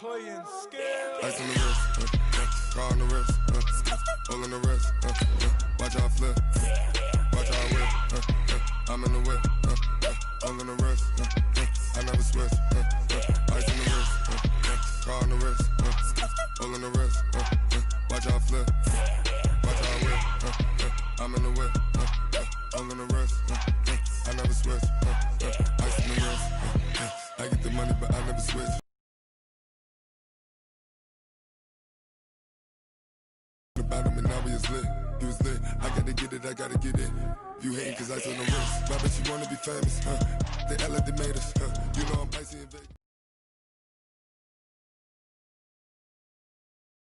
playing skills. Ice on the wrist, car on the wrist, hole in the wrist, watch how I flip, watch how I whip, I'm in the whip, hole in the wrist, I never switch, ice on the wrist, car on the wrist, hole in the wrist, watch how I flip, watch how I whip, I'm in the whip, hole in the wrist, I never switch, ice on the wrist, I get the money but I never switch. About him and now he is lit. He was lit. I gotta get it, I gotta get it. You hating cause ice on the wrist. Why bet you wanna be famous, They act like they made us, You know I'm icy and big.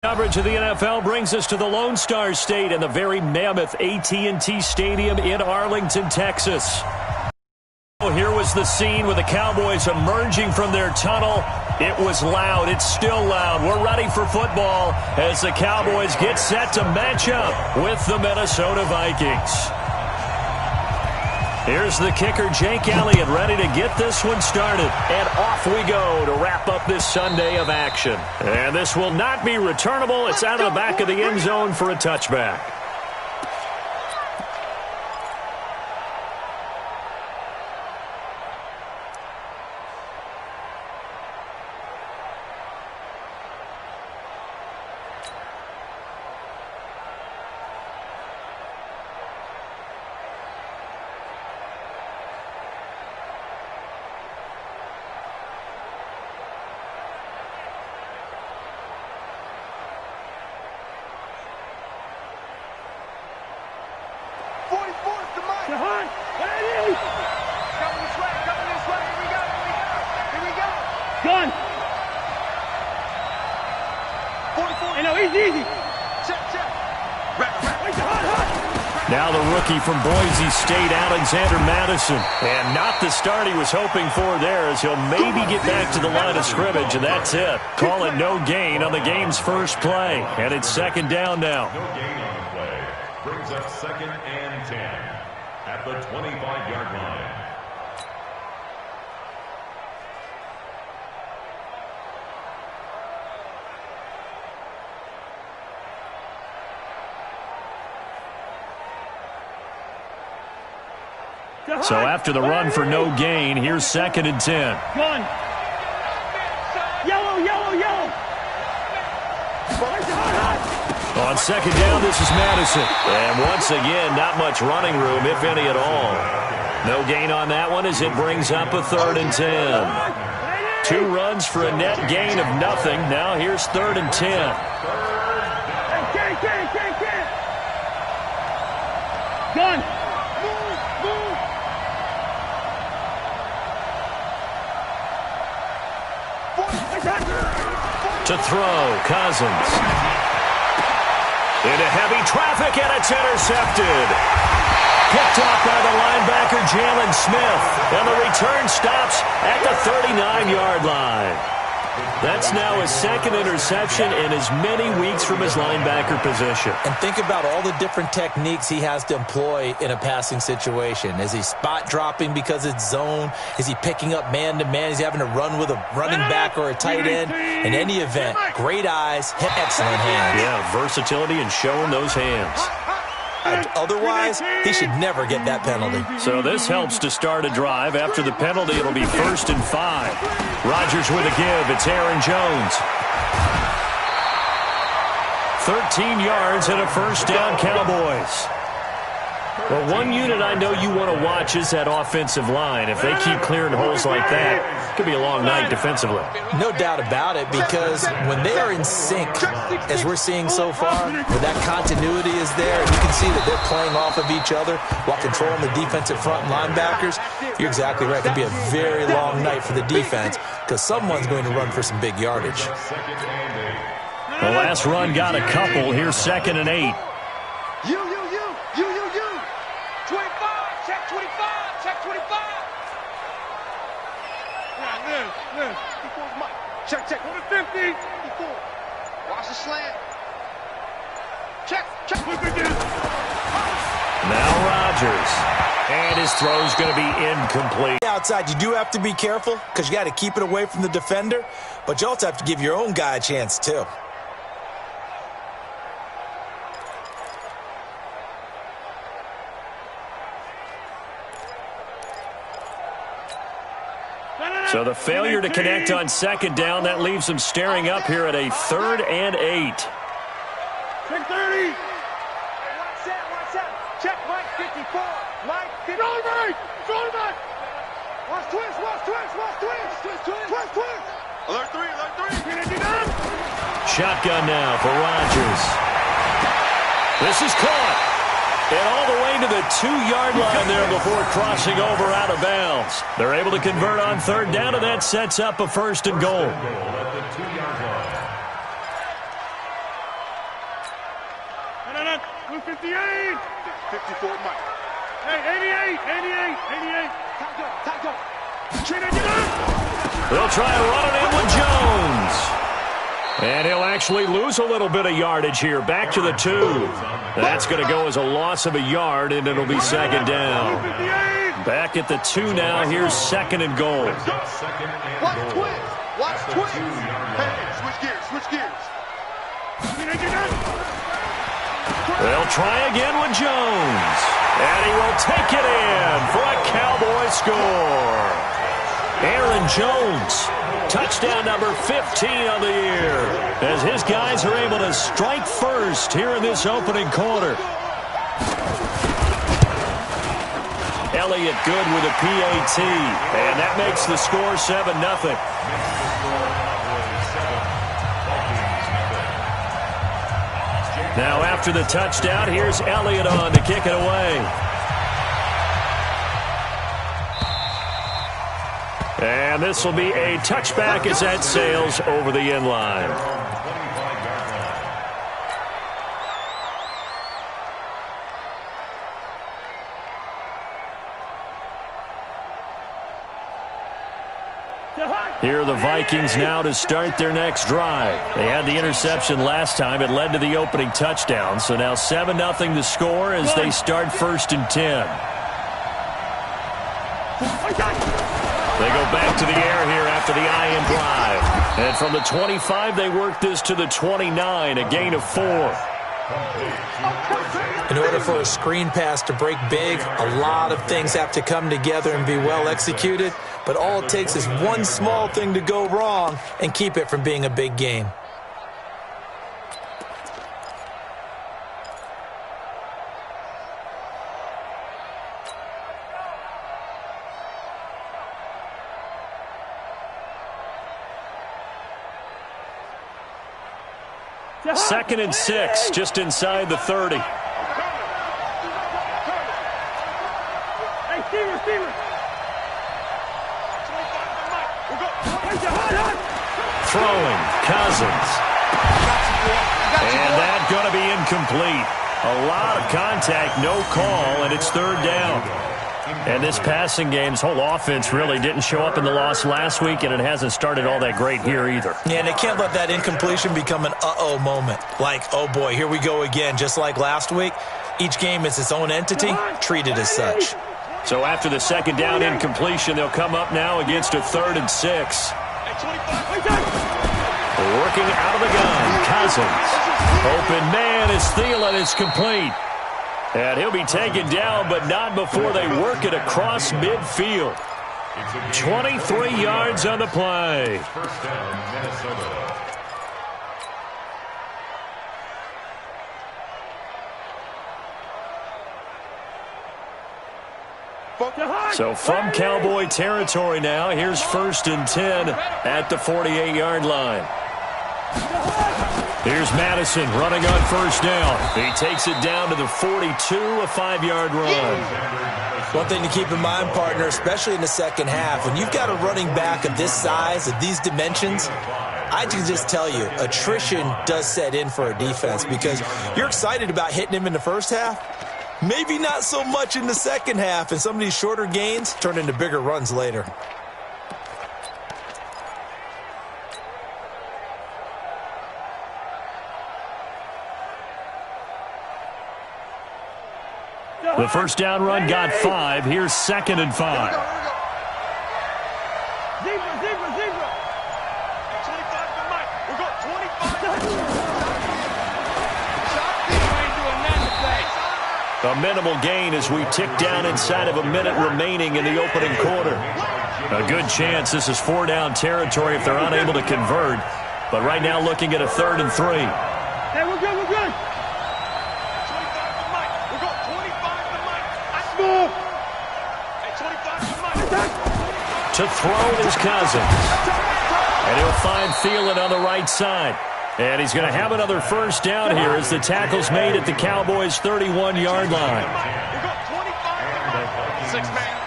Coverage of the NFL brings us to the Lone Star State and the very mammoth AT&T Stadium in Arlington, Texas. Here was the scene with the Cowboys emerging from their tunnel. It was loud. It's still loud. We're ready for football as the Cowboys get set to match up with the Minnesota Vikings. Here's the kicker, Jake Elliott, ready to get this one started. And off we go to wrap up this Sunday of action. And this will not be returnable. It's out of the back of the end zone for a touchback. Now the rookie from Boise State, Alexander Madison. And not the start he was hoping for there, as he'll maybe get back to the line of scrimmage, and that's it. Call it no gain on the game's first play. And it's second down now. No gain on the play. Brings up 2nd and 10 at the 25-yard line. So after the run for no gain, here's 2nd and 10. Gun. Yellow, yellow, yellow. On 2nd down, this is Madison. And once again, not much running room, if any at all. No gain on that one as it brings up a 3rd and 10. 2 runs for a net gain of nothing. Now here's 3rd and 10. Gun. To throw, Cousins. Into heavy traffic, and it's intercepted. Picked off by the linebacker, Jalen Smith. And the return stops at the 39-yard line. That's now his 2nd interception in as many weeks from his linebacker position. And think about all the different techniques he has to employ in a passing situation. Is he spot dropping because it's zone? Is he picking up man-to-man? Is he having to run with a running back or a tight end? In any event, great eyes, excellent hands. Yeah, versatility and showing those hands. Otherwise, he should never get that penalty. So this helps to start a drive. After the penalty, it'll be 1st and 5. Rodgers with a give. It's Aaron Jones. 13 yards and a 1st down, Cowboys. Well, one unit I know you want to watch is that offensive line. If they keep clearing holes like that, it could be a long night defensively. No doubt about it, because when they are in sync, as we're seeing so far, where that continuity is there, and you can see that they're playing off of each other while controlling the defensive front and linebackers, you're exactly right. It could be a very long night for the defense, because someone's going to run for some big yardage. The last run got a couple. Here's 2nd and 8. You. 25, check 25, check 25. Yeah. Check. Go to 50. Watch the slant. Check. Now Rodgers. And his throw's going to be incomplete. outside, you do have to be careful because you got to keep it away from the defender, but you also have to give your own guy a chance too. So the failure to connect on second down, that leaves them staring up here at a 3rd and 8. 6:30. Watch out. Check Mike 54. Mike 54. Throw back. Watch twist. Alert 3. Shotgun now for Rodgers. This is caught. And all the way to the 2-yard line there before crossing over out of bounds. They're able to convert on 3rd down, and that sets up a 1st and goal. At the 2-yard line. 58. 54, Mike. Hey, 88. Tackle. They'll try and run it in with Jones. And he'll actually lose a little bit of yardage here. Back to the 2. That's going to go as a loss of a yard, and it'll be 2nd down. Back at the 2 now. Here's 2nd and goal. Watch twist. Hey, switch gears. They'll try again with Jones. And he will take it in for a Cowboy score. Aaron Jones, touchdown number 15 on the year, as his guys are able to strike first here in this opening quarter. Elliott good with a PAT, and that makes the score 7-0. Now after the touchdown, here's Elliott on to kick it away. And this will be a touchback as that sails over the end line. Here are the Vikings now to start their next drive. They had the interception last time. It led to the opening touchdown. So now 7-0 to score as they start 1st and 10. They go back to the air here after the IM drive. And from the 25, they work this to the 29, a gain of 4. In order for a screen pass to break big, a lot of things have to come together and be well executed. But all it takes is one small thing to go wrong and keep it from being a big game. Second and 6, just inside the 30. Throwing, Cousins. And that's going to be incomplete. A lot of contact, no call, and it's 3rd down. And this passing game's whole offense really didn't show up in the loss last week, and it hasn't started all that great here either. Yeah, and they can't let that incompletion become an uh-oh moment. Like, oh boy, here we go again, just like last week. Each game is its own entity, treated as such. So after the 2nd down incompletion, they'll come up now against a 3rd and 6. Working out of the gun, Cousins. Open man is Thielen, is complete. And he'll be taken down, but not before they work it across midfield. 23 yards on the play. 1st down, Minnesota. So from Cowboy territory now, here's 1st and 10 at the 48-yard line. Here's Madison running on 1st down. He takes it down to the 42, a 5-yard run. One thing to keep in mind, partner, especially in the second half, when you've got a running back of this size, of these dimensions, I can just tell you, attrition does set in for a defense because you're excited about hitting him in the first half. Maybe not so much in the second half, and some of these shorter gains turn into bigger runs later. The 1st down run got 5. Here's 2nd and 5. A minimal gain as we tick down inside of a minute remaining in the opening quarter. A good chance this is 4-down territory if they're unable to convert. But right now looking at a 3rd and 3. Hey, we're good, we're good. 25 to Mike. We're going 25 to Mike. I score. Hey, 25 to Mike. To throw is Cousins. And he'll find Thielen on the right side. And he's going to have another first down here as the tackle's made at the Cowboys' 31-yard line. We're going 25 to Mike. 6 man.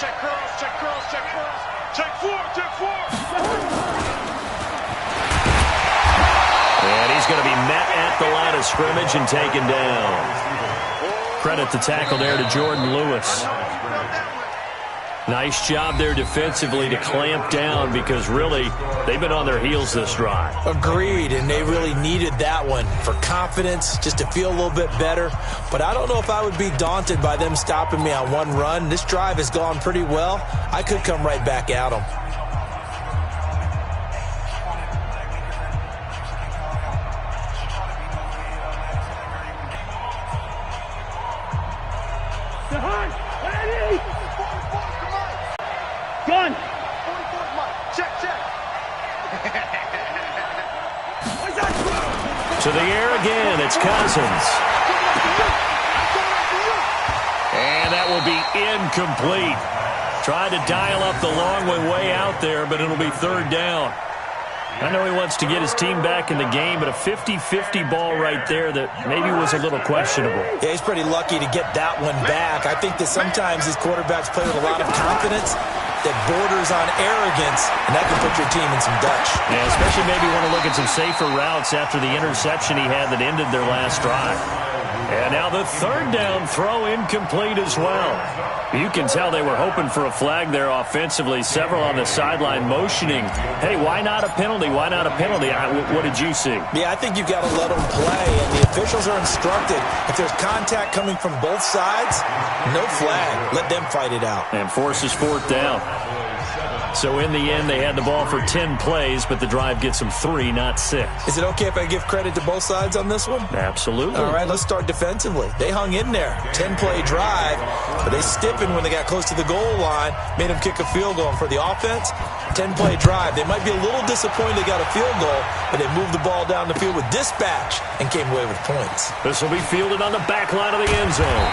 Check curls, check curls, check curls. Check 4, check 4. And he's going to be met at the line of scrimmage and taken down. Credit the tackle there to Jordan Lewis. Nice job there defensively to clamp down because really they've been on their heels this drive. Agreed, and they really needed that one for confidence, just to feel a little bit better. But I don't know if I would be daunted by them stopping me on one run. This drive has gone pretty well. I could come right back at them. Gun. 44 Mike. Check, check. To the air again, it's Cousins. And that will be incomplete. Tried to dial up the long way out there, but it'll be 3rd down. I know he wants to get his team back in the game, but a 50-50 ball right there that maybe was a little questionable. Yeah, he's pretty lucky to get that one back. I think that sometimes these quarterbacks play with a lot of confidence that borders on arrogance, and that can put your team in some Dutch. Yeah, especially maybe want to look at some safer routes after the interception he had that ended their last drive. And now the 3rd down throw incomplete as well. You can tell they were hoping for a flag there offensively. Several on the sideline motioning, hey, why not a penalty? Why not a penalty? What did you see? Yeah, I think you've got to let them play, and the officials are instructed. If there's contact coming from both sides, no flag. Let them fight it out. And forces 4th down. So in the end, they had the ball for 10 plays, but the drive gets them 3, not 6. Is it okay if I give credit to both sides on this one? Absolutely. All right, let's start defensively. They hung in there. 10-play drive, but they stiffened when they got close to the goal line, made them kick a field goal. And for the offense, 10-play drive. They might be a little disappointed they got a field goal, but they moved the ball down the field with dispatch and came away with points. This will be fielded on the back line of the end zone.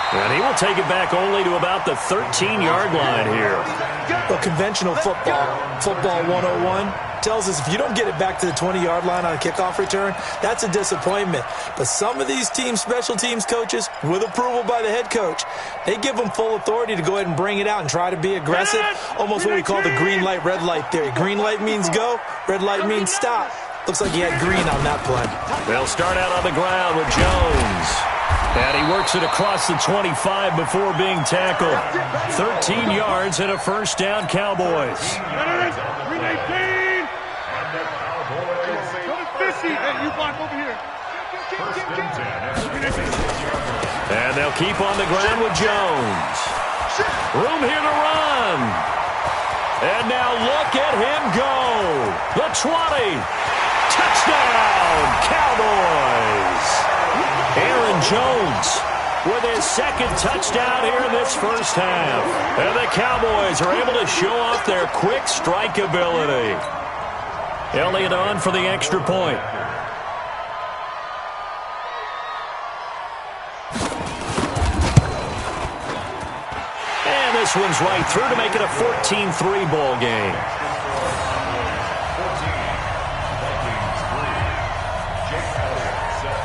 And he will take it back only to about the 13-yard line here. Well, conventional football 101, tells us if you don't get it back to the 20-yard line on a kickoff return, that's a disappointment. But some of these teams, special teams coaches, with approval by the head coach, they give them full authority to go ahead and bring it out and try to be aggressive, almost what we call the green light, red light theory. Green light means go, red light means stop. Looks like he had green on that play. They'll start out on the ground with Jones. And he works it across the 25 before being tackled. 13 yards and a first down, Cowboys. 319. Go to 50. Hey, you block over here. And they'll keep on the ground with Jones. Room here to run. And now look at him go. The 20. Touchdown, Cowboys. Aaron Jones with his 2nd touchdown here in this first half. And the Cowboys are able to show off their quick strike ability. Elliott on for the extra point. And this one's right through to make it a 14-3 ball game.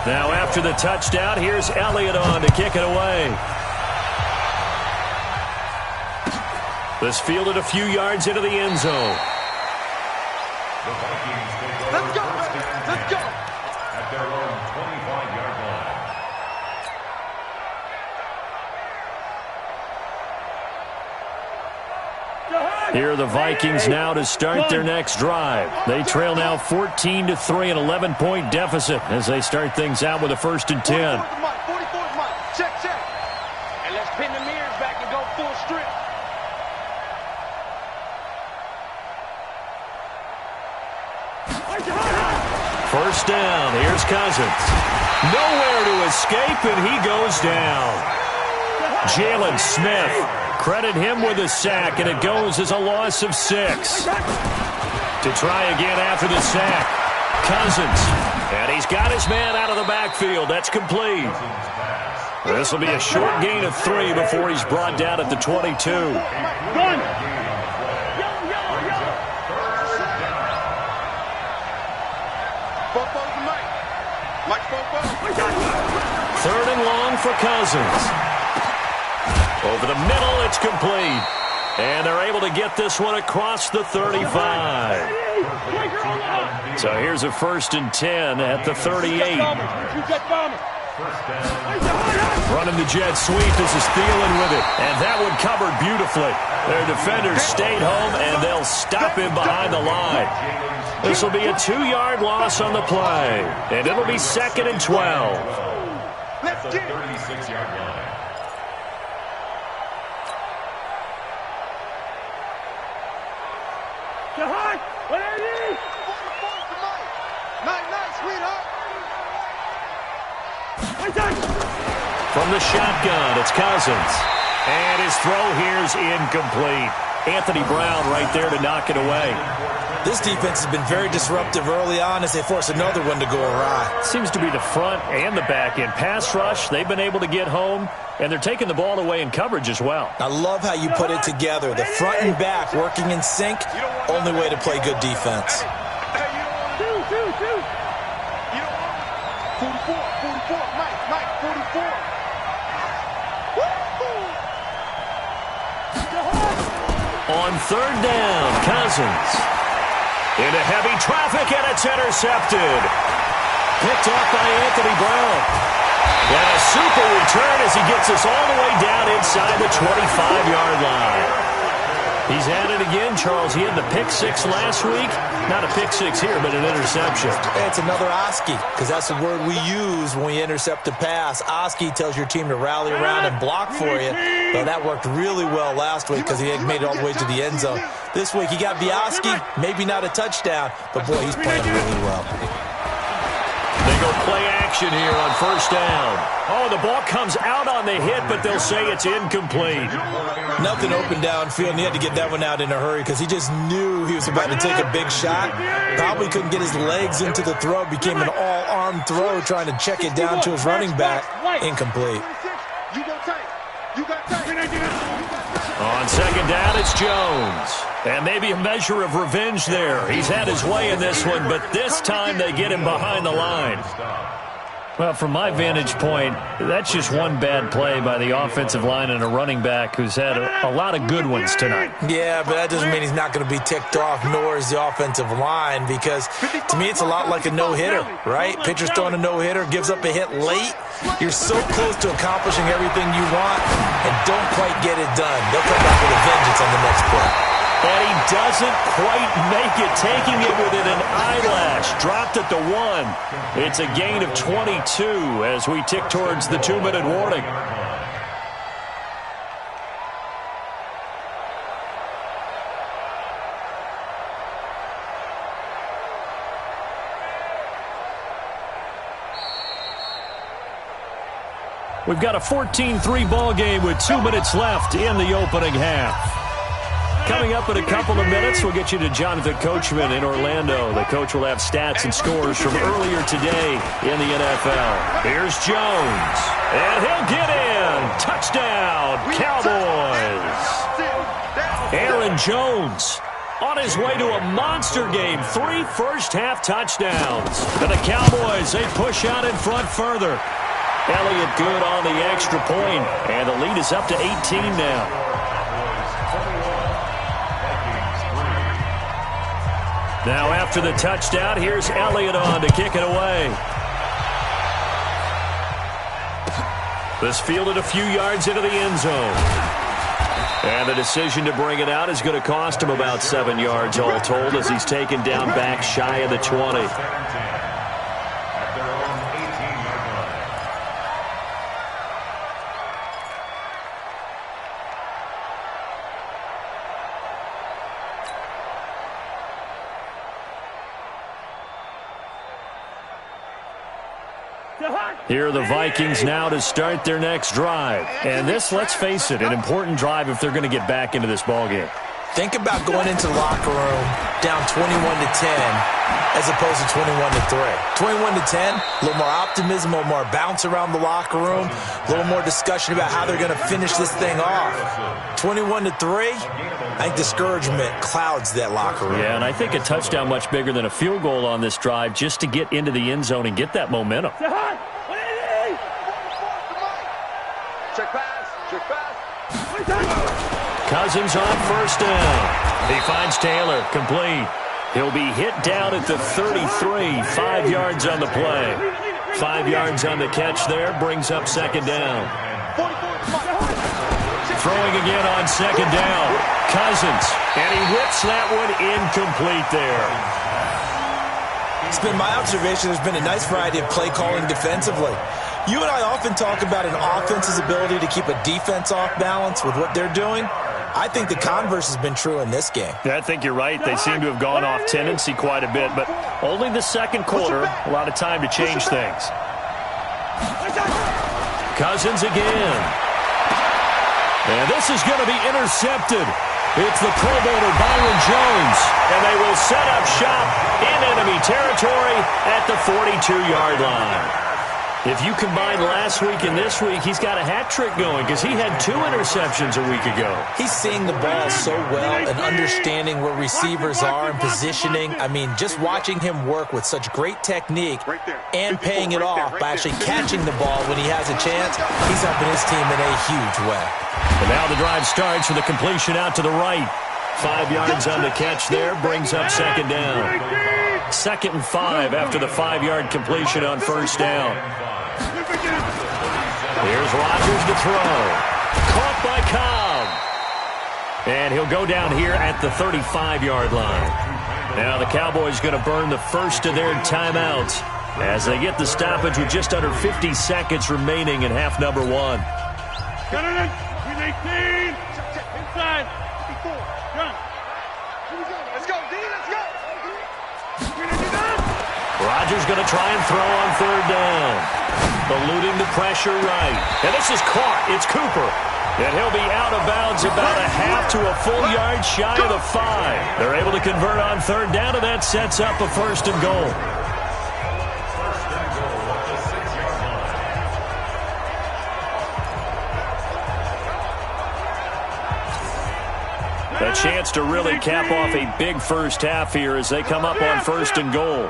Now after the touchdown, here's Elliott on to kick it away. This fielded a few yards into the end zone. Let's go, let's go. At their own 25-yard line. Here are the Vikings now to start their next drive. They trail now 14-3, an 11-point deficit as they start things out with a 1st and 10. 44 Mike. Check, check. And let's pin the mirrors back and go full strip. First down. Here's Cousins. Nowhere to escape, and he goes down. Jalen Smith, credit him with a sack, and it goes as a loss of 6. To try again after the sack. Cousins. And he's got his man out of the backfield. That's complete. This will be a short gain of 3 before he's brought down at the 22. Run! Third and long for Cousins. Over the middle, it's complete. And they're able to get this one across the 35. So here's a 1st and 10 at the 38. Running the jet sweep. This is Thielen with it. And that one covered beautifully. Their defenders stayed home, and they'll stop him behind the line. This will be a 2-yard loss on the play. And it'll be 2nd and 12. Let's get it. 36-yard line. Shahad, what are you? Night, sweetheart. From the shotgun, it's Cousins. And his throw here's incomplete. Anthony Brown right there to knock it away. This defense has been very disruptive early on as they force another one to go awry. Seems to be the front and the back end. Pass rush, they've been able to get home, and they're taking the ball away in coverage as well. I love how you put it together. The front and back working in sync, only way to play good defense. Two. 44, Mike, 44. On 3rd down, Cousins. Into heavy traffic, and it's intercepted. Picked off by Anthony Brown. And a super return as he gets us all the way down inside the 25-yard line. He's at it again, Charles. He had the pick 6 last week. Not a pick 6 here, but an interception. It's another Oski, because that's the word we use when we intercept a pass. Oski tells your team to rally around and block for you. Well, that worked really well last week because he had made it all the way to the end zone. This week he got Oski, maybe not a touchdown, but boy, he's playing really well. They go play action here on 1st down. Oh, the ball comes out on the hit, but they'll say it's incomplete. Nothing open downfield, and he had to get that one out in a hurry because he just knew he was about to take a big shot. Probably couldn't get his legs into the throw. Became an all-arm throw trying to check it down to his running back. Incomplete. On 2nd down, it's Jones. And maybe a measure of revenge there. He's had his way in this one, but this time they get him behind the line. Well, from my vantage point, that's just one bad play by the offensive line and a running back who's had a lot of good ones tonight. Yeah, but that doesn't mean he's not going to be ticked off, nor is the offensive line, because to me it's a lot like a no-hitter, right? Pitcher's throwing a no-hitter, gives up a hit late. You're so close to accomplishing everything you want and don't quite get it done. They'll come back with a vengeance on the next play. And he doesn't quite make it, taking it within an eyelash. Dropped at the 1. It's a gain of 22 as we tick towards the 2-minute warning. We've got a 14-3 ball game with 2 minutes left in the opening half. Coming up in a couple of minutes, we'll get you to Jonathan Coachman in Orlando. The coach will have stats and scores from earlier today in the NFL. Here's Jones, and he'll get in. Touchdown, Cowboys. Aaron Jones on his way to a monster game. 3 first-half touchdowns. And the Cowboys, they push out in front further. Elliott good on the extra point, and the lead is up to 18 now. Now after the touchdown, here's Elliott on to kick it away. This fielded a few yards into the end zone. And the decision to bring it out is going to cost him about 7 yards all told as he's taken down back shy of the 20. Here are the Vikings now to start their next drive. And this, let's face it, an important drive if they're going to get back into this ballgame. Think about going into the locker room down 21-10 as opposed to 21-3. 21-10, a little more optimism, a little more bounce around the locker room, a little more discussion about how they're going to finish this thing off. 21-3, I think discouragement clouds that locker room. Yeah, and I think a touchdown much bigger than a field goal on this drive just to get into the end zone and get that momentum. Check pass. Cousins on first down. He finds Taylor, complete. He'll be hit down at the 33, 5 yards on the play. 5 yards on the catch there, brings up second down. Throwing again on second down. Cousins, and he whips that one incomplete there. It's been my observation there's been a nice variety of play calling defensively. You and I often talk about an offense's ability to keep a defense off balance with what they're doing. I think the converse has been true in this game. Yeah, I think you're right. They seem to have gone off tendency quite a bit, but only the second quarter, a lot of time to change things. Cousins again. And this is going to be intercepted. It's the Pro Bowler Byron Jones, and they will set up shop in enemy territory at the 42-yard line. If you combine last week and this week, he's got a hat trick going because he had 2 interceptions a week ago. He's seeing the ball so well and understanding where receivers are and positioning. I mean, just watching him work with such great technique and paying it off by actually catching the ball when he has a chance, he's helping his team in a huge way. And now the drive starts with a completion out to the right. 5 yards on the catch there, brings up second down. 2nd and 5 after the 5-yard completion on first down. Here's Rodgers to throw. Caught by Cobb. And he'll go down here at the 35-yard line. Now the Cowboys going to burn the first of their timeouts as they get the stoppage with just under 50 seconds remaining in half number 1. Got it in. 18. Inside. 54. Gun. Let's go, D. Let's go. Rodgers going to try and throw on third down. Eluding the pressure right. And this is caught. It's Cooper. And he'll be out of bounds about a half to a full yard shy of the 5. They're able to convert on third down, and that sets up a first and goal. A chance to really cap off a big first half here as they come up on first and goal.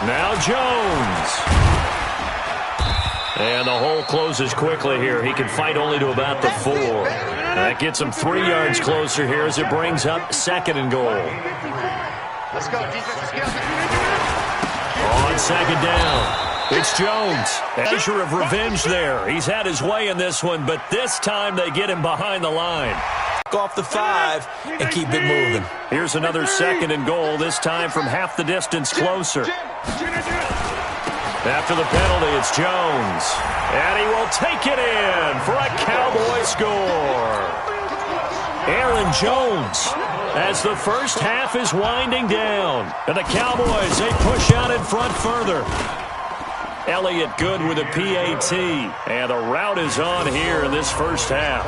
Now Jones. And the hole closes quickly here. He can fight only to about the 4. That gets him 3 yards closer here as it brings up second and goal. Let's go, defense. On second down. It's Jones. Measure of revenge there. He's had his way in this one, but this time they get him behind the line. Off the 5 and keep it moving. Here's another second and goal, this time from half the distance closer. After the penalty, it's Jones. And he will take it in for a Cowboy score. Aaron Jones as the first half is winding down. And the Cowboys, they push out in front further. Elliott good with a PAT. And the route is on here in this first half.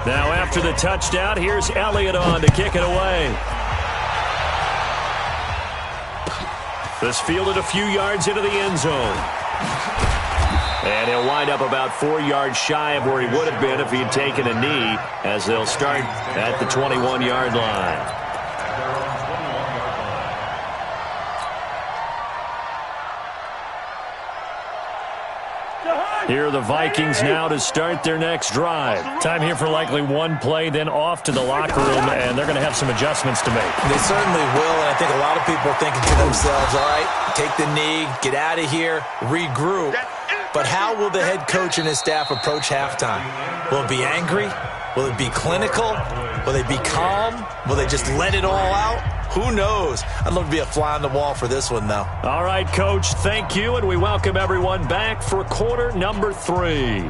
Now after the touchdown, here's Elliott on to kick it away. This fielded a few yards into the end zone. And he'll wind up about 4 yards shy of where he would have been if he had taken a knee, as they'll start at the 21-yard line. Here are the Vikings now to start their next drive. Time here for likely one play, then off to the locker room, and they're going to have some adjustments to make. They certainly will, and I think a lot of people are thinking to themselves, all right, take the knee, get out of here, regroup. But how will the head coach and his staff approach halftime? Will it be angry? Will it be clinical? Will they be calm? Will they just let it all out? Who knows? I'd love to be a fly on the wall for this one, though. All right, Coach, thank you, and we welcome everyone back for quarter number 3.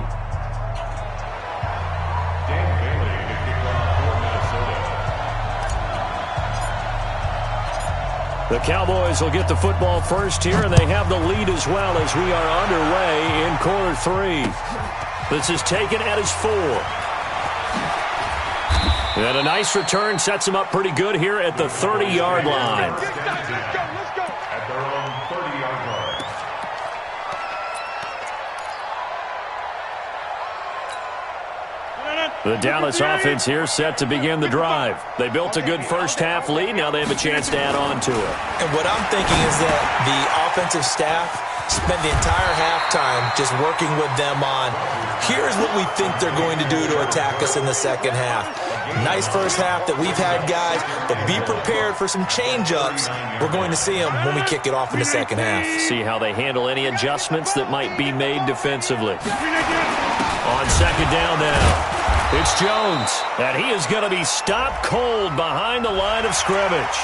The Cowboys will get the football first here, and they have the lead as well as we are underway in quarter 3. This is taken at his 4. And a nice return sets him up pretty good here at the 30-yard line. At their own 30-yard line. The Dallas offense here set to begin the drive. They built a good first-half lead. Now they have a chance to add on to it. And what I'm thinking is that the offensive staff spent the entire halftime just working with them on, here's what we think they're going to do to attack us in the second half. Nice first half that we've had, guys, but be prepared for some change-ups. We're going to see them when we kick it off in the second half. See how they handle any adjustments that might be made defensively. On second down now. It's Jones, and he is going to be stopped cold behind the line of scrimmage.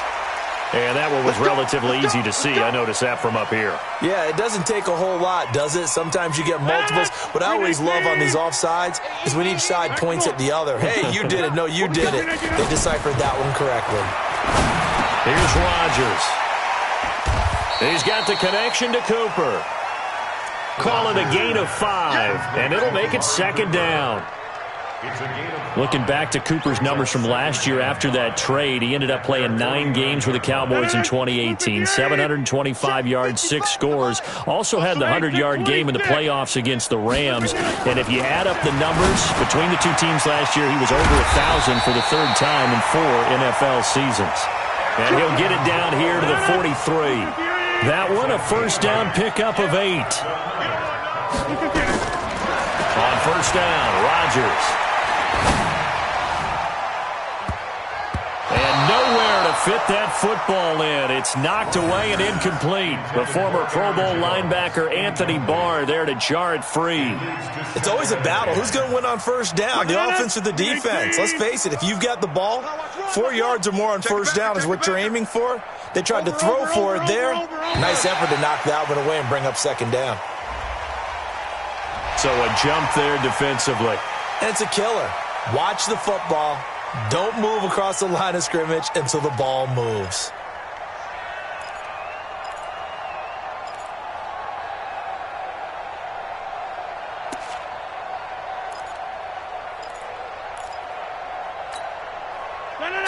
And that one was relatively easy to see. I noticed that from up here. Yeah, it doesn't take a whole lot, does it? Sometimes you get multiples. What I always love on these offsides is when each side points at the other. Hey, you did it. No, you did it. They deciphered that one correctly. Here's Rodgers. He's got the connection to Cooper. Call it a gain of 5, and it'll make it second down. Looking back to Cooper's numbers from last year after that trade, he ended up playing 9 games with the Cowboys in 2018, 725 yards, 6 scores. Also had the 100-yard game in the playoffs against the Rams. And if you add up the numbers between the two teams last year, he was over 1,000 for the 3rd time in 4 NFL seasons. And he'll get it down here to the 43. That one, a first down pickup of 8. On first down, Rodgers. And nowhere to fit that football in. It's knocked away and incomplete. The former Pro Bowl linebacker Anthony Barr there to jar it free. It's always a battle. Who's going to win on first down, the offense or the defense? Let's face it, if you've got the ball, 4 yards or more on first down is what you're aiming for. They tried to throw for it there. Nice effort to knock that one away and bring up second down. So a jump there defensively. And it's a killer. Watch the football. Don't move across the line of scrimmage until the ball moves.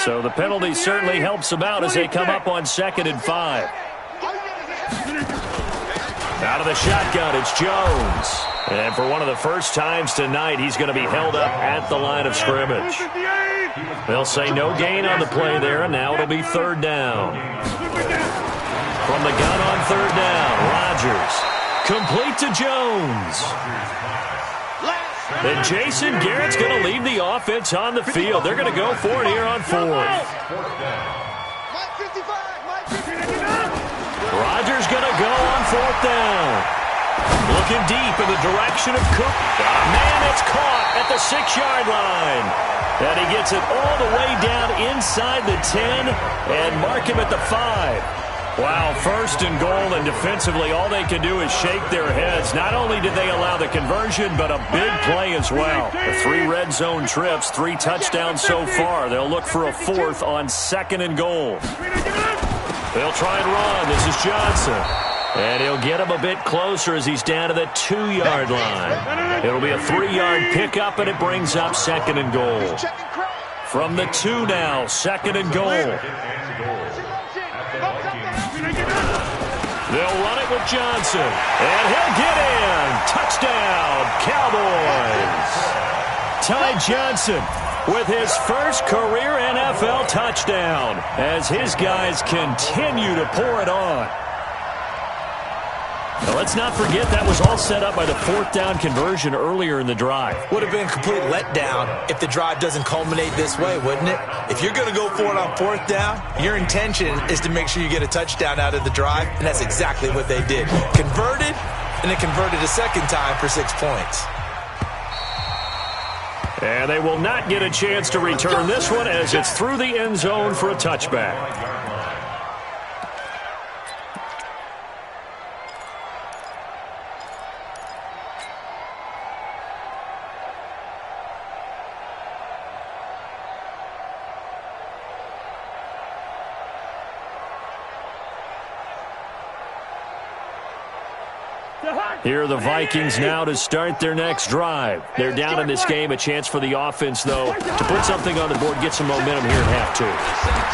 So the penalty certainly helps them out as they come up on 2nd and 5. Out of the shotgun, it's Jones. And for one of the first times tonight, he's going to be held up at the line of scrimmage. They'll say no gain on the play there, and now it'll be 3rd down. From the gun on 3rd down, Rodgers. Complete to Jones. And Jason Garrett's going to leave the offense on the field. They're going to go for it here on 4th. Rodgers going to go on 4th down. Looking deep in the direction of Cook. Got a man that's caught at the 6-yard line. And he gets it all the way down inside the 10 and mark him at the 5. Wow, 1st and goal, and defensively all they can do is shake their heads. Not only did they allow the conversion, but a big play as well. The 3 red zone trips, 3 touchdowns so far. They'll look for a 4th on 2nd and goal. They'll try and run. This is Johnson. And he'll get him a bit closer as he's down to the 2-yard line. It'll be a 3-yard pickup, and it brings up 2nd and goal. From the 2 now, 2nd and goal. They'll run it with Johnson. And he'll get in. Touchdown, Cowboys. Ty Johnson with his first career NFL touchdown as his guys continue to pour it on. Now, let's not forget that was all set up by the 4th down conversion earlier in the drive. Would have been a complete letdown if the drive doesn't culminate this way, wouldn't it? If you're going to go for it on 4th down, your intention is to make sure you get a touchdown out of the drive, and that's exactly what they did. Converted, and they converted a second time for 6 points. And they will not get a chance to return this one as it's through the end zone for a touchback. Here are the Vikings now to start their next drive. They're down in this game. A chance for the offense, though, to put something on the board, get some momentum here at half two.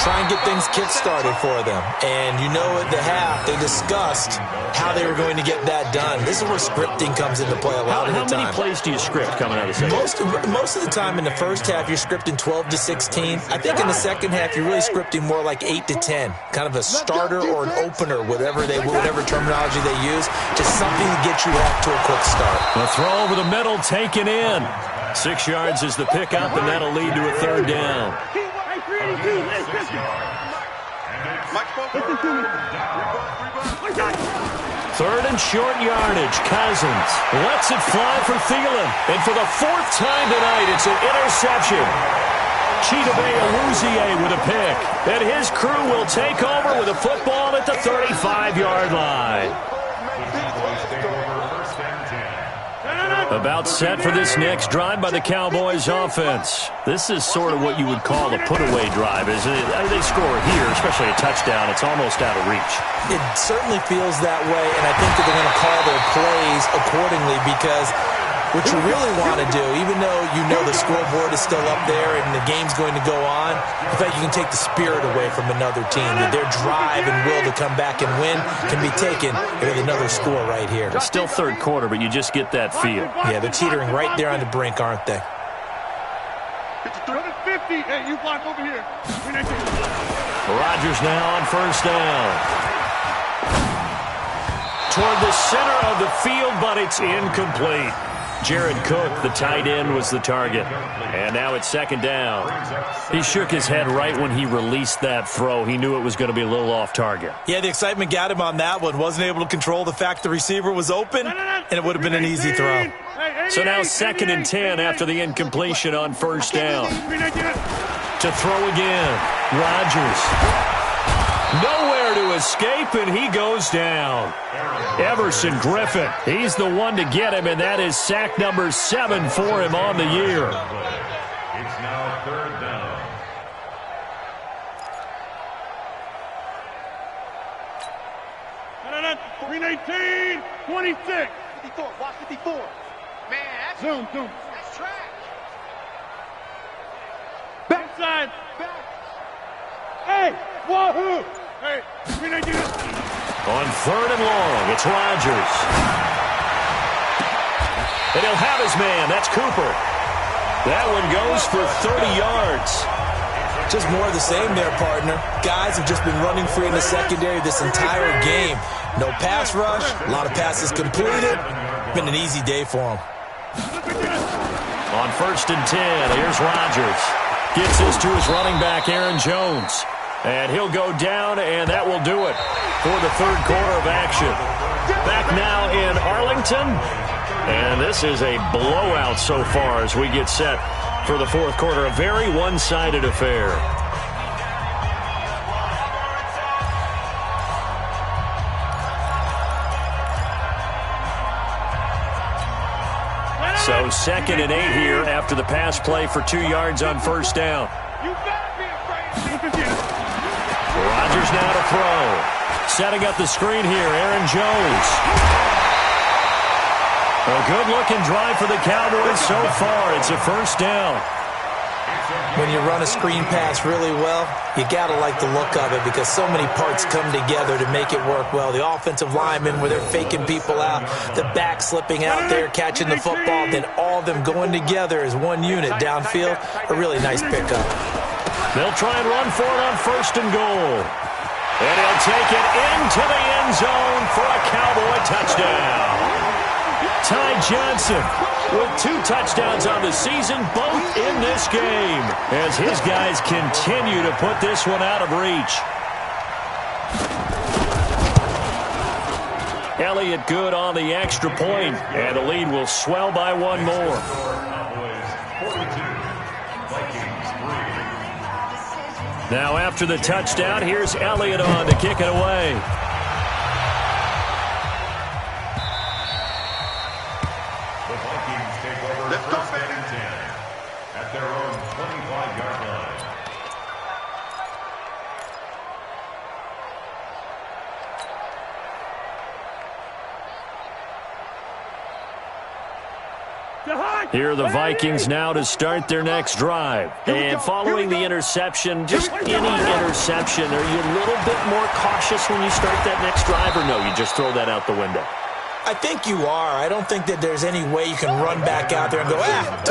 Try and get things kick-started for them. And you know at the half, they discussed how they were going to get that done. This is where scripting comes into play a lot of the time. How many plays do you script coming out of the second? Most of the time in the first half, you're scripting 12 to 16. I think in the second half, you're really scripting more like 8 to 10. Kind of a starter or an opener, whatever terminology they use. Just something to get you off to a quick start. The throw over the middle taken in. 6 yards is the pickup, and that'll lead to a third down. Third and short yardage. Cousins lets it fly for Thielen. And for the 4th time tonight, it's an interception. Cuzoquay with a pick. And his crew will take over with a football at the 35-yard line. About set for this next drive by the Cowboys offense. This is sort of what you would call a put-away drive, isn't it? I mean, they score here, especially a touchdown. It's almost out of reach. It certainly feels that way, and I think that they're going to call their plays accordingly because what you really want to do, even though you know the scoreboard is still up there and the game's going to go on, in fact, you can take the spirit away from another team. That their drive and will to come back and win can be taken with another score right here. It's still third quarter, but you just get that feel. Yeah, they're teetering right there on the brink, aren't they? 50. Hey, you block over here. Rodgers now on first down. Toward the center of the field, but it's incomplete. Jared Cook, the tight end, was the target. And now it's second down. He shook his head right when he released that throw. He knew it was going to be a little off target. Yeah, the excitement got him on that one. Wasn't able to control the fact the receiver was open, and it would have been an easy throw. So now 2nd and 10 after the incompletion on first down. To throw again. Rodgers. Nowhere to escape, and he goes down. Everson Griffin, he's the one to get him, and that is sack number 7 for him on the year. It's now third down. No. 319, 26. 54, watch 54. Man, that's... Zoom. That's trash. Backside. Back. Hey, wahoo. Hey, 319. On third and long, it's Rodgers. And he'll have his man. That's Cooper. That one goes for 30 yards. Just more of the same there, partner. Guys have just been running free in the secondary this entire game. No pass rush, a lot of passes completed. Been an easy day for them. On first and 10, here's Rodgers. Gets this to his running back, Aaron Jones. And he'll go down, and that will do it for the third quarter of action. Back now in Arlington. And this is a blowout so far as we get set for the fourth quarter. A very one-sided affair. So 2nd and 8 here after the pass play for 2 yards on first down. You better be afraid. Rodgers now to throw. Setting up the screen here, Aaron Jones. A good-looking drive for the Cowboys so far. It's a first down. When you run a screen pass really well, you got to like the look of it because so many parts come together to make it work well. The offensive linemen, where they're faking people out, the back slipping out there, catching the football, then all of them going together as one unit downfield. A really nice pickup. They'll try and run for it on first and goal. And he'll take it into the end zone for a Cowboy touchdown. Ty Johnson with 2 touchdowns on the season, both in this game, as his guys continue to put this one out of reach. Elliott good on the extra point, and the lead will swell by one more. Now after the touchdown, here's Elliott on to kick it away. Let's go, baby. At their own 25-yard line. Here are the Vikings now to start their next drive. And following the interception, just any interception, are you a little bit more cautious when you start that next drive, or no, you just throw that out the window? I think you are. I don't think that there's any way you can run back out there and go,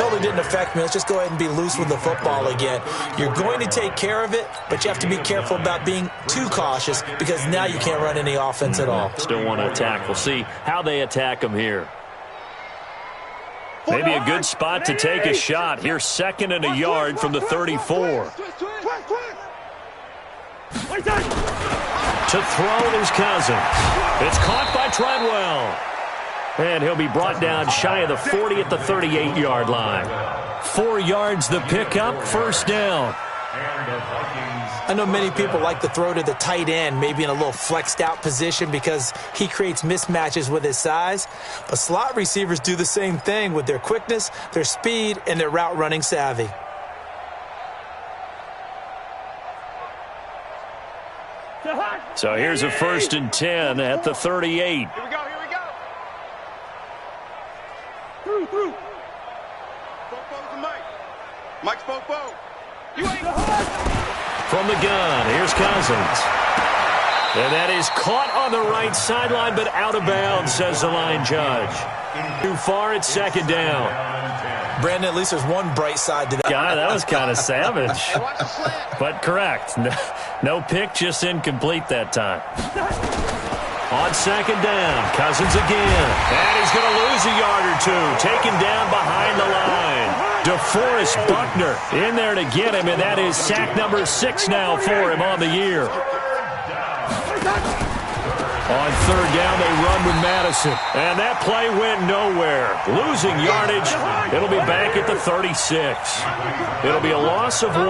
totally didn't affect me. Let's just go ahead and be loose with the football again. You're going to take care of it, but you have to be careful about being too cautious because now you can't run any offense at all. Still want to attack. We'll see how they attack them here. Maybe a good spot to take a shot. Here's 2nd and a yard from the 34. To throw, there's Cousins. It's caught by Treadwell. And he'll be brought down shy of the 40 at the 38-yard line. 4 yards the pickup, first down. I know many people like to throw to the tight end, maybe in a little flexed out position because he creates mismatches with his size. But slot receivers do the same thing with their quickness, their speed, and their route running savvy. So here's a 1st and 10 at the 38. Here we go. Through. Popo's the Mike. Mike's Popo. You ain't From the gun, here's Cousins. And that is caught on the right sideline, but out of bounds, says the line judge. Too far, it's 2nd down. Brandon, at least there's one bright side to that. God, that was kind of savage. But correct. No pick, just incomplete that time. On 2nd down, Cousins again. And he's going to lose a yard or two. Taken down behind the line. DeForest Buckner in there to get him, and that is sack number 6 now for him on the year. On 3rd down, they run with Madison. And that play went nowhere. Losing yardage. It'll be back at the 36. It'll be a loss of 1,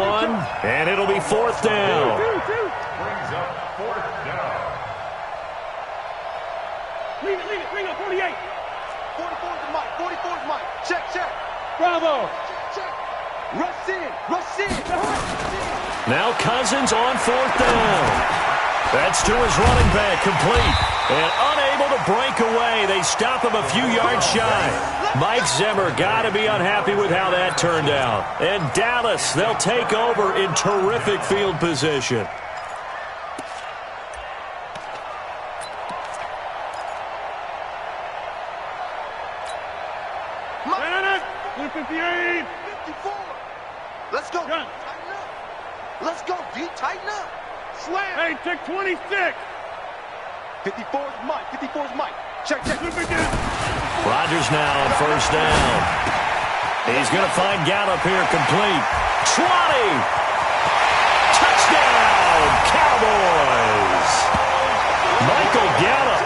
and it'll be 4th down. Brings up 4th down. Leave it, 48. 44's the Mike. 44's Mike. Check. Bravo. Check. Rush in. Now Cousins on 4th down. That's to his running back, complete. And unable to break away. They stop him a few yards shy. Mike Zimmer got to be unhappy with how that turned out. And Dallas, they'll take over in terrific field position. Man, 58. 54. Let's go. Gun. Tighten up. Let's go, D. Tighten up. Slam. Hey, check 26. 54's Mike. Check. Rodgers now on 1st down. He's going to find Gallup here, complete. 20. Touchdown, Cowboys. Michael Gallup,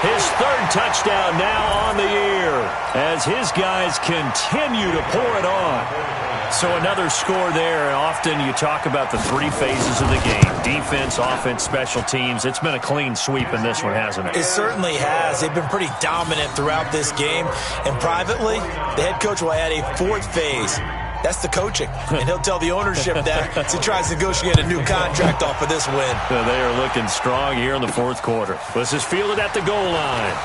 his 3rd touchdown now on the year as his guys continue to pour it on. So another score there, and often you talk about the 3 phases of the game. Defense, offense, special teams. It's been a clean sweep in this one, hasn't it? It certainly has. They've been pretty dominant throughout this game. And privately, the head coach will add a 4th phase. That's the coaching. And he'll tell the ownership that as he tries to negotiate a new contract off of this win. They are looking strong here in the 4th quarter. This is fielded at the goal line.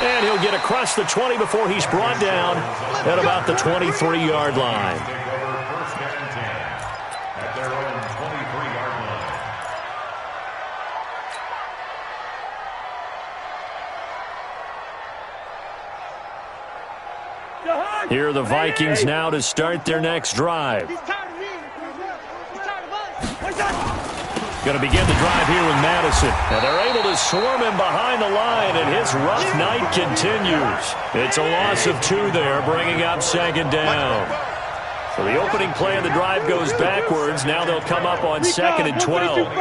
And he'll get across the 20 before he's brought down at about the 23-yard line. Take over 1st and 10 at their own 23-yard line. Here are the Vikings now to start their next drive. He's tired of me. He's tired of us. Going to begin the drive here with Madison. And they're able to swarm him behind the line, and his rough night continues. It's a loss of 2 there, bringing up 2nd down. So the opening play of the drive goes backwards. Now they'll come up on 2nd and 12. 44's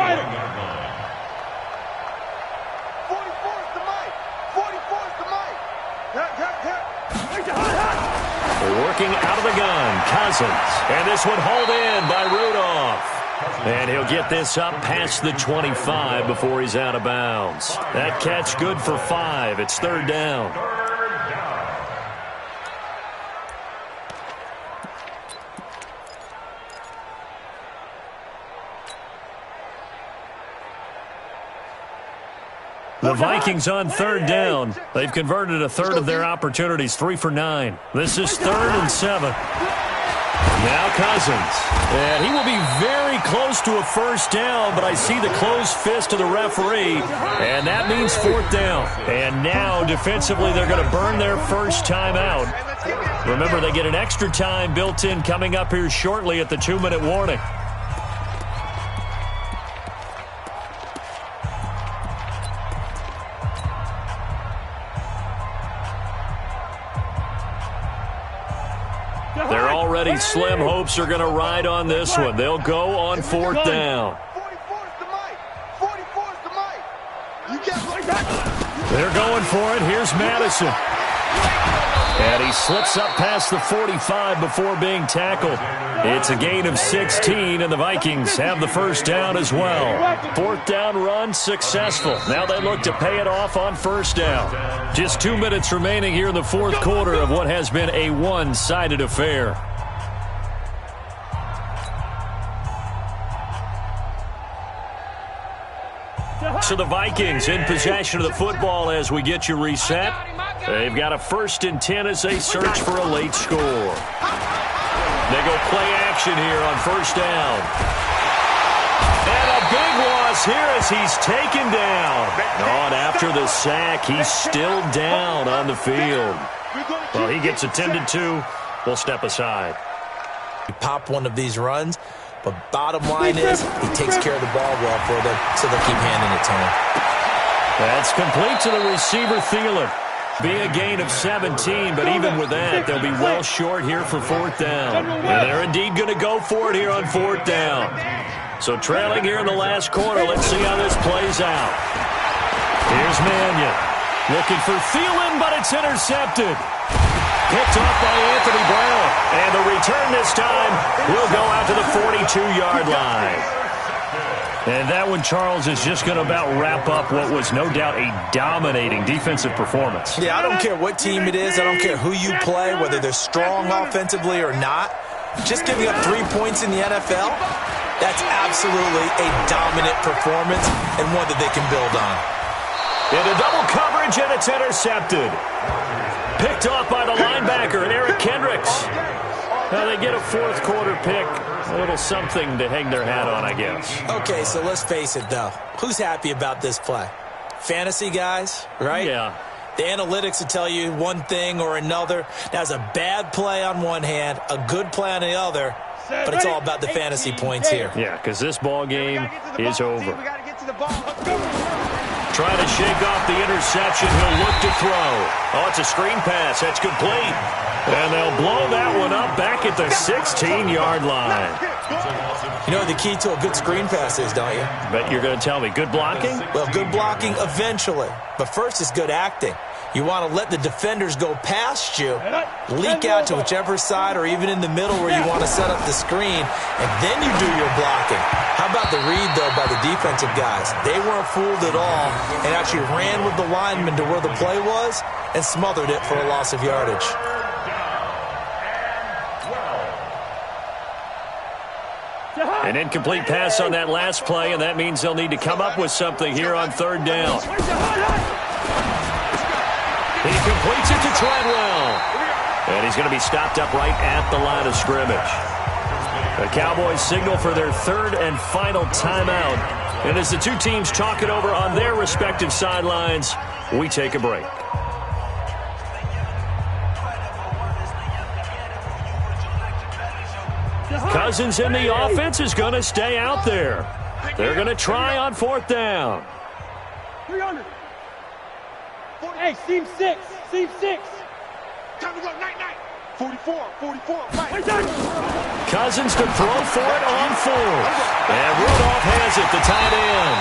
the Mike. 44's the Mike. They're working out of the gun. Cousins. And this one hauled in by Rudolph. And he'll get this up past the 25 before he's out of bounds. That catch good for 5. It's 3rd down. The Vikings on third down. They've converted a third of their opportunities, 3 for 9. This is 3rd and 7. Now Cousins. And he will be very close to a first down, but I see the closed fist of the referee, and that means 4th down. And now, defensively, they're going to burn their first time out. Remember, they get an extra time built in coming up here shortly at the 2-minute warning. They're already slim hopes are going to ride on this one. They'll go on 4th down. They're going for it. Here's Madison. And he slips up past the 45 before being tackled. It's a gain of 16, and the Vikings have the first down as well. 4th down run successful. Now they look to pay it off on 1st down. Just 2 minutes remaining here in the 4th quarter of what has been a one-sided affair. So the Vikings in possession of the football as we get you reset. They've got a 1st and 10 as they search for a late score. They go play action here on 1st down. And a big loss here as he's taken down. And after the sack, he's still down on the field. Well, he gets attended to. We'll step aside. He popped one of these runs, but bottom line is he takes care of the ball well for them, so they'll keep handing it to him. That's complete to the receiver, Thielen. Be a gain of 17, but even with that, they'll be well short here for 4th down. And they're indeed going to go for it here on 4th down. So trailing here in the last quarter, let's see how this plays out. Here's Mannion. Looking for Thielen, but it's intercepted. Picked off by Anthony Brown. And the return this time will go out to the 42-yard line. And that one, Charles, is just going to about wrap up what was no doubt a dominating defensive performance. Yeah, I don't care what team it is. I don't care who you play, whether they're strong offensively or not. Just giving up 3 points in the NFL, that's absolutely a dominant performance and one that they can build on. Into double coverage, and it's intercepted. Picked off by the linebacker, Eric Kendricks. Now they get a 4th quarter pick. A little something to hang their hat on, I guess. Okay, so let's face it, though. Who's happy about this play? Fantasy guys, right? Yeah. The analytics will tell you one thing or another. That's a bad play on one hand, a good play on the other, but it's all about the fantasy points here. Yeah, because this ball game is over. Trying to shake off the interception. He'll look to throw. Oh, it's a screen pass. That's complete. And they'll blow that one up back at the 16-yard line. You know what the key to a good screen pass is, don't you? Bet you're going to tell me good blocking? Well, good blocking eventually. But first is good acting. You want to let the defenders go past you, leak out to whichever side or even in the middle where you want to set up the screen, and then you do your blocking. How about the read, though, by the defensive guys? They weren't fooled at all and actually ran with the lineman to where the play was and smothered it for a loss of yardage. An incomplete pass on that last play, and that means they'll need to come up with something here on 3rd down. He completes it to Treadwell. And he's going to be stopped up right at the line of scrimmage. The Cowboys signal for their 3rd and final timeout. And as the two teams talk it over on their respective sidelines, we take a break. Cousins in the offense is going to stay out there. They're going to try on 4th down. 300. Hey, seam 6. Seam 6. Time to go, night. 44, right. Cousins to throw for it on 4th. And Rudolph has it, the tight end.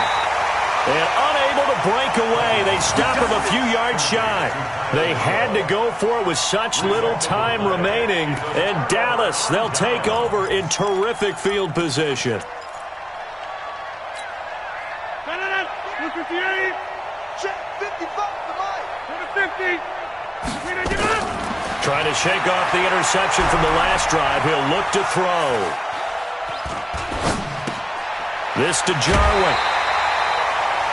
And unable to break away. They stop him a few yards shy. They had to go for it with such little time remaining. And Dallas, they'll take over in terrific field position. 258. Check 55 to Mike. 50. Trying to shake off the interception from the last drive. He'll look to throw. This to Jarwin.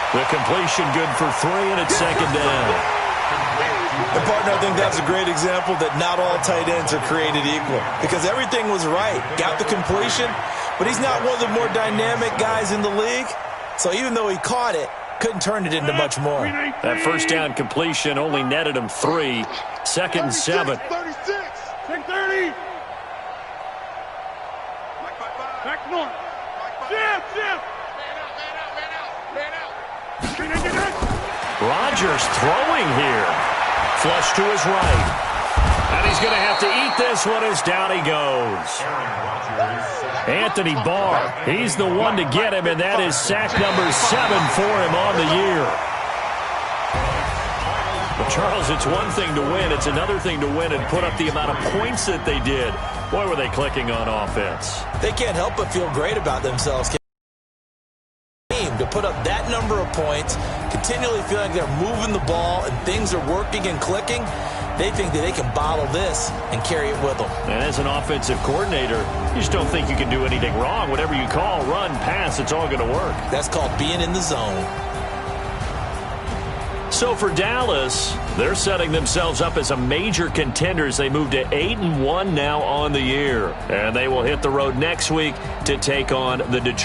The completion good for 3, and it's second down. And, partner, I think that's a great example that not all tight ends are created equal because everything was right. Got the completion, but he's not one of the more dynamic guys in the league. So even though he caught it, couldn't turn it into much more. That first down completion only netted him 3. Second and 7. 36. 30. Back north. Shift. Rodgers throwing here. Flush to his right. And he's going to have to eat this one as down he goes. Anthony Barr, he's the one to get him, and that is sack number 7 for him on the year. Well, Charles, it's one thing to win. It's another thing to win and put up the amount of points that they did. Boy, were they clicking on offense. They can't help but feel great about themselves. To put up that number of points, continually feel like they're moving the ball and things are working and clicking, they think that they can bottle this and carry it with them. And as an offensive coordinator, you just don't think you can do anything wrong. Whatever you call, run, pass, it's all going to work. That's called being in the zone. So for Dallas, they're setting themselves up as a major contender as they move to 8-1 now on the year. And they will hit the road next week to take on the Detroit